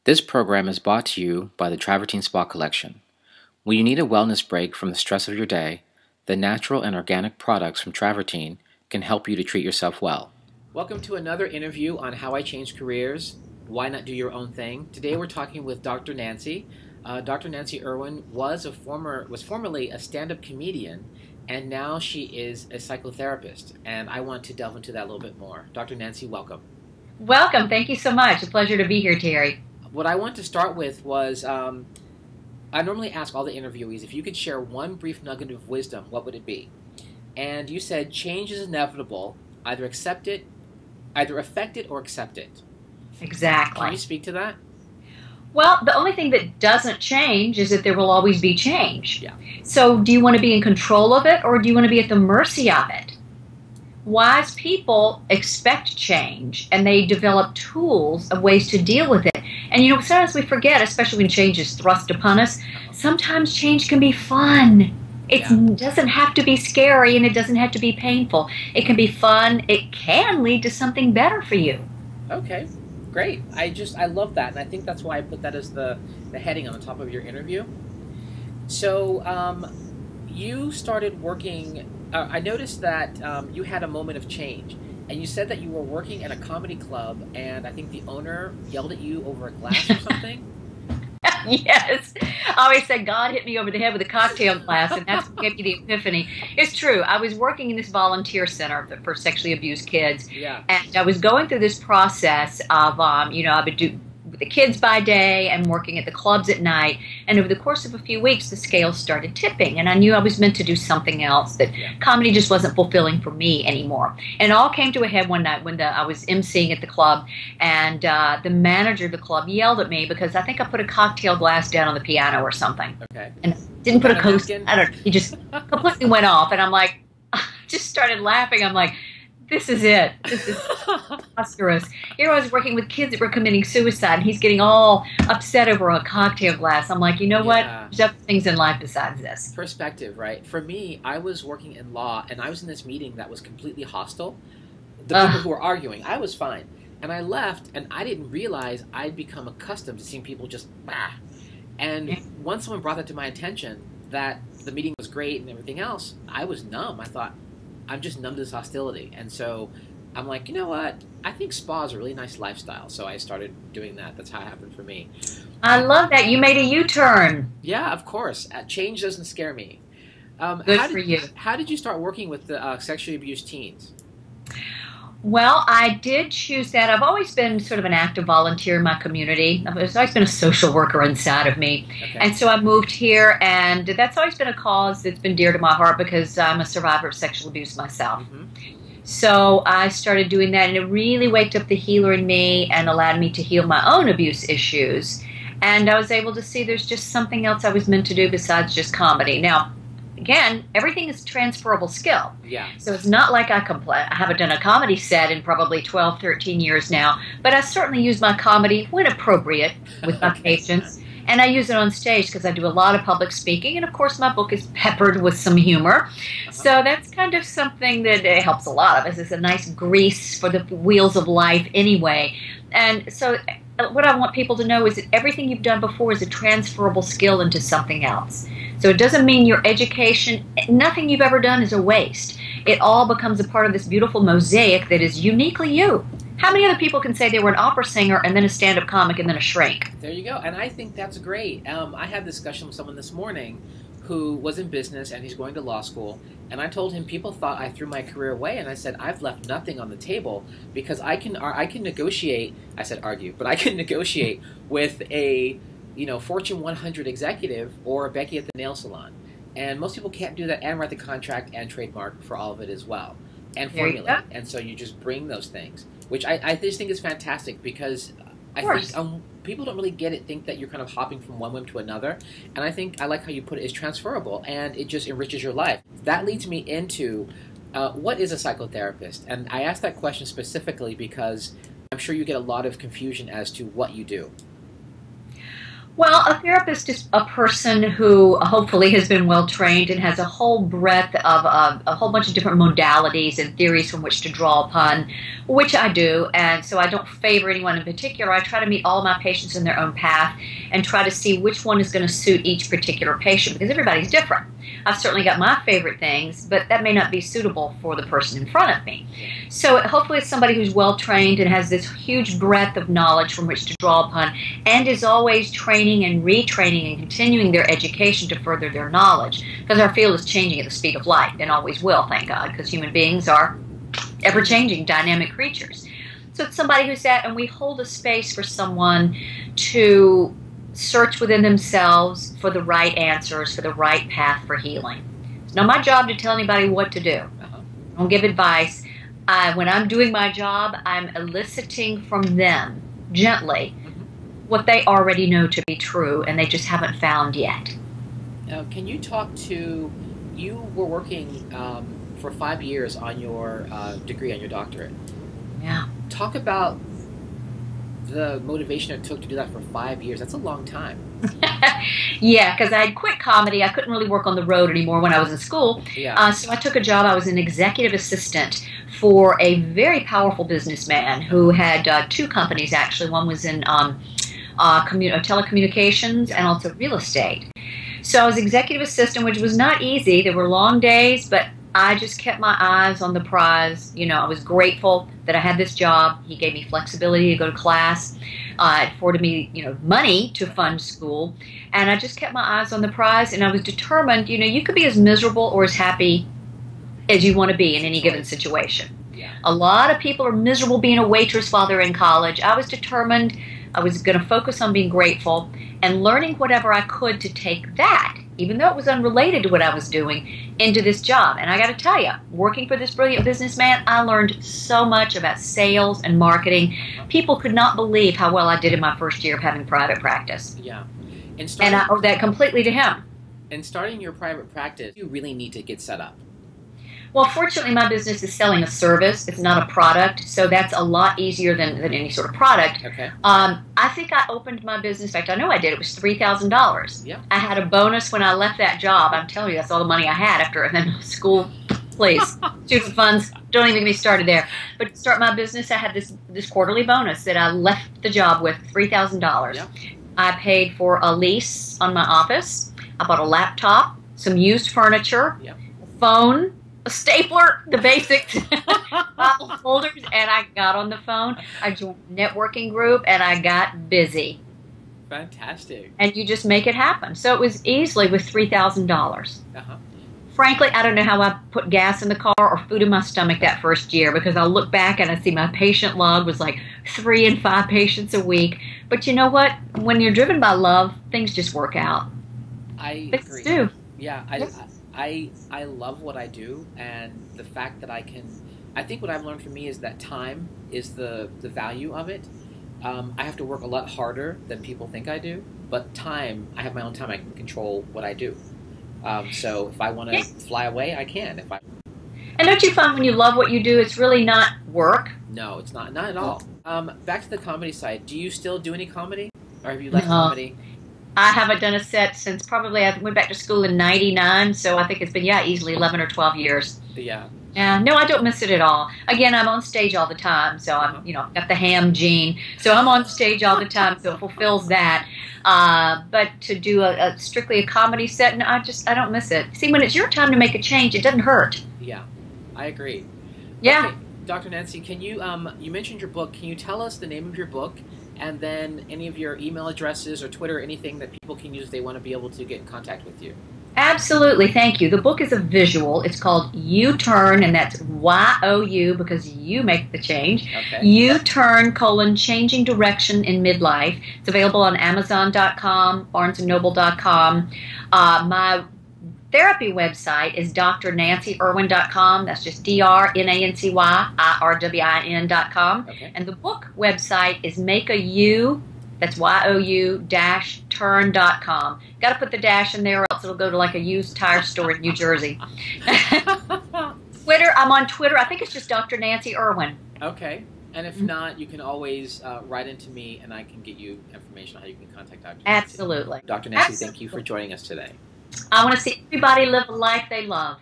This program is brought to you by the Travertine Spa Collection. When you need a wellness break from the stress of your day, the natural and organic products from Travertine can help you to treat yourself well. Welcome to another interview on how I changed careers. Why not do your own thing? Today we're talking with Dr. Nancy. Dr. Nancy Irwin was formerly a stand-up comedian, and now she is a psychotherapist. And I want to delve into that a little bit more. Dr. Nancy, welcome. Welcome. Thank you so much. A pleasure to be here, Terry. What I want to start with was, I normally ask all the interviewees, if you could share one brief nugget of wisdom, what would it be? And you said change is inevitable. Either affect it or accept it. Exactly. Can you speak to that? Well, the only thing that doesn't change is that there will always be change. Yeah. So do you want to be in control of it, or do you want to be at the mercy of it? Wise people expect change, and they develop tools of ways to deal with it. And you know, sometimes we forget, especially when change is thrust upon us, sometimes change can be fun. It doesn't have to be scary, and it doesn't have to be painful. It can be fun. It can lead to something better for you. Okay, great. I love that, and I think that's why I put that as the heading on the top of your interview. So you started working, I noticed that you had a moment of change, and you said that you were working at a comedy club, and I think the owner yelled at you over a glass or something? Yes. I always said God hit me over the head with a cocktail glass, and that's what gave me the epiphany. It's true. I was working in this volunteer center for sexually abused kids, and I was going through this process of, I would do with the kids by day and working at the clubs at night, and over the course of a few weeks, the scales started tipping, and I knew I was meant to do something else, that comedy just wasn't fulfilling for me anymore. And it all came to a head one night when I was emceeing at the club, and the manager of the club yelled at me because I think I put a cocktail glass down on the piano or something. Okay. And didn't put a coaster. I don't know. He just completely went off, and I'm like, just started laughing. I'm like, this is it. This is preposterous. Here I was working with kids that were committing suicide, and he's getting all upset over a cocktail glass. I'm like, you know what? There's other things in life besides this. Perspective, right? For me, I was working in law, and I was in this meeting that was completely hostile. The people who were arguing, I was fine. And I left, and I didn't realize I'd become accustomed to seeing people just, And once someone brought that to my attention, that the meeting was great and everything else, I was numb. I thought, I'm just numb to this hostility. And so I'm like, you know what? I think spa is a really nice lifestyle. So I started doing that. That's how it happened for me. I love that. You made a U-turn. Yeah, of course. Change doesn't scare me. Good for you. How did you start working with the sexually abused teens? Well, I did choose that. I've always been sort of an active volunteer in my community. There's always been a social worker inside of me. Okay. And so I moved here, and that's always been a cause that's been dear to my heart because I'm a survivor of sexual abuse myself. Mm-hmm. So I started doing that, and it really waked up the healer in me and allowed me to heal my own abuse issues. And I was able to see there's just something else I was meant to do besides just comedy. Now, again, everything is transferable skill. Yeah. So it's not like I haven't done a comedy set in probably 12, 13 years now, but I certainly use my comedy when appropriate with my patients, and I use it on stage because I do a lot of public speaking, and of course my book is peppered with some humor. So that's kind of something that helps a lot of us. It's a nice grease for the wheels of life anyway. And so what I want people to know is that everything you've done before is a transferable skill into something else. So it doesn't mean your education, nothing you've ever done is a waste. It all becomes a part of this beautiful mosaic that is uniquely you. How many other people can say they were an opera singer and then a stand-up comic and then a shrink? There you go. And I think that's great. I had a discussion with someone this morning who was in business, and he's going to law school. And I told him people thought I threw my career away, and I said I've left nothing on the table because I can negotiate. I said argue, but I can negotiate with a Fortune 100 executive or Becky at the nail salon. And most people can't do that and write the contract and trademark for all of it as well and formulate. And so you just bring those things, which I just think is fantastic because I think people don't really get it, think that you're kind of hopping from one whim to another. And I think I like how you put it, is transferable, and it just enriches your life. That leads me into what is a psychotherapist? And I asked that question specifically because I'm sure you get a lot of confusion as to what you do. Well, a therapist is a person who hopefully has been well trained and has a whole breadth of a whole bunch of different modalities and theories from which to draw upon, which I do. And so I don't favor anyone in particular. I try to meet all my patients in their own path and try to see which one is going to suit each particular patient, because everybody's different. I've certainly got my favorite things, but that may not be suitable for the person in front of me. So hopefully it's somebody who's well trained and has this huge breadth of knowledge from which to draw upon, and is always training and retraining and continuing their education to further their knowledge, because our field is changing at the speed of light, and always will, thank God, because human beings are ever-changing, dynamic creatures. So it's somebody who's at, and we hold a space for someone to search within themselves for the right answers, for the right path for healing. It's not my job to tell anybody what to do. I don't give advice. When I'm doing my job, I'm eliciting from them, gently, what they already know to be true, and they just haven't found yet. Now, can you talk to, you were working for 5 years on your degree, on your doctorate. Yeah. Talk about the motivation it took to do that for 5 years. That's a long time. Yeah, because I had quit comedy. I couldn't really work on the road anymore when I was in school. Yeah. So I took a job. I was an executive assistant for a very powerful businessman who had 2 companies, actually. One was in telecommunications and also real estate. So I was executive assistant, which was not easy. There were long days, but I just kept my eyes on the prize. You know, I was grateful that I had this job. He gave me flexibility to go to class. It afforded me, money to fund school. And I just kept my eyes on the prize, and I was determined, you could be as miserable or as happy as you want to be in any given situation. Yeah. A lot of people are miserable being a waitress while they're in college. I was determined I was going to focus on being grateful and learning whatever I could to take that, even though it was unrelated to what I was doing, into this job. And I got to tell you, working for this brilliant businessman, I learned so much about sales and marketing. People could not believe how well I did in my first year of having private practice. Yeah. And I owe that completely to him. And starting your private practice, you really need to get set up. Well, fortunately, my business is selling a service. It's not a product, so that's a lot easier than any sort of product. Okay. I think I opened my business, in fact, I know I did. It was $3,000. Yeah. I had a bonus when I left that job. I'm telling you, that's all the money I had after. And then school, please, student funds, don't even get me started there. But to start my business, I had this quarterly bonus that I left the job with, $3,000. Yeah. I paid for a lease on my office. I bought a laptop, some used furniture, Yeah. a phone, a stapler, the basics, file folders, and I got on the phone. I joined a networking group, and I got busy. Fantastic. And you just make it happen. So it was easily with $3,000. Uh-huh. Frankly, I don't know how I put gas in the car or food in my stomach that first year, because I look back and I see my patient log was like 3 and 5 patients a week. But you know what? When you're driven by love, things just work out. I agree. Do. Yeah, I love what I do, and the fact that I think what I've learned for me is that time is the value of it. I have to work a lot harder than people think I do, but time, I have my own time, I can control what I do. So if I want to fly away, I can. And don't you find when you love what you do, it's really not work? No, it's not at all. Back to the comedy side, do you still do any comedy? Or have you left comedy? I haven't done a set since probably I went back to school in '99, so I think it's been, easily 11 or 12 years. Yeah. Yeah, no, I don't miss it at all. Again, I'm on stage all the time, so I'm, got the ham gene. So I'm on stage all the time, so it fulfills that. But to do strictly a comedy set, no, I don't miss it. See, when it's your time to make a change, it doesn't hurt. Yeah, I agree. Yeah. Okay. Dr. Nancy, can you, you mentioned your book. Can you tell us the name of your book, and then any of your email addresses or Twitter, anything that people can use if they want to be able to get in contact with you? Absolutely, thank you. The book is a visual. It's called U-Turn, and that's Y-O-U, because you make the change. Okay. U-Turn, Changing Direction in Midlife. It's available on Amazon.com, BarnesandNoble.com. My therapy website is drnancyrwin.com. That's just DRNANCYIRWIN.com. Okay. And the book website is makeau, that's YOU-turn.com. Got to put the dash in there or else it'll go to like a used tire store in New Jersey. Twitter, I'm on Twitter. I think it's just Dr. Nancy Irwin. Okay. And if not, you can always write into me, and I can get you information on how you can contact Dr. Nancy. Absolutely. Dr. Nancy, thank you for joining us today. I want to see everybody live a life they love.